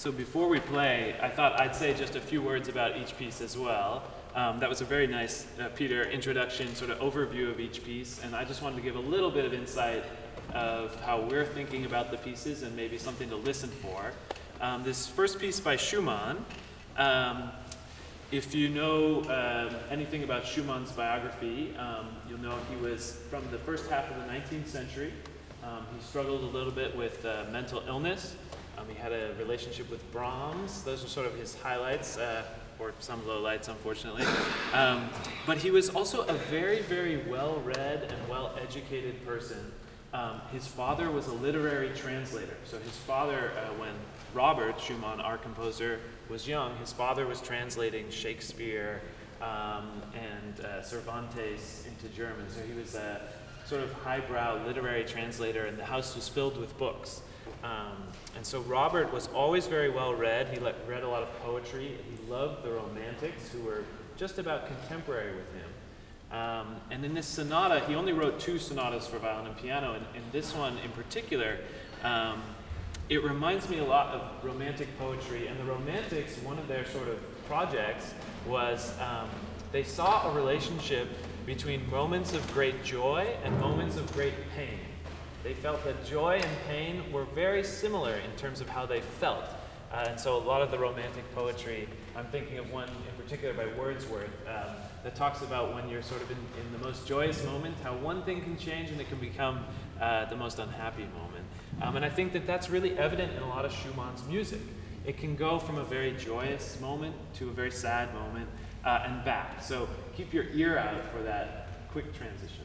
So before we play, I thought I'd say just a few words about each piece as well. That was a very nice, Peter, introduction, sort of overview of each piece, and I just wanted to give a little bit of insight of how we're thinking about the pieces and maybe something to listen for. This first piece by Schumann, if you know anything about Schumann's biography, you'll know he was from the first half of the 19th century. He struggled a little bit with mental illness. He had a relationship with Brahms. Those are sort of his highlights, or some lowlights, unfortunately. But he was also a very, very well-read and well-educated person. His father was a literary translator. So his father, when Robert Schumann, our composer, was young, his father was translating Shakespeare and Cervantes into German. So he was a sort of highbrow literary translator, and the house was filled with books. And so Robert was always very well read. He read a lot of poetry. He loved the Romantics, who were just about contemporary with him. And in this sonata, he only wrote 2 sonatas for violin and piano, and this one in particular, it reminds me a lot of Romantic poetry. And the Romantics, one of their sort of projects was they saw a relationship between moments of great joy and moments of great pain. They felt that joy and pain were very similar in terms of how they felt. And so a lot of the Romantic poetry, I'm thinking of one in particular by Wordsworth, that talks about when you're sort of in the most joyous moment, how one thing can change and it can become the most unhappy moment. And I think that that's really evident in a lot of Schumann's music. It can go from a very joyous moment to a very sad moment and back. So keep your ear out for that quick transition.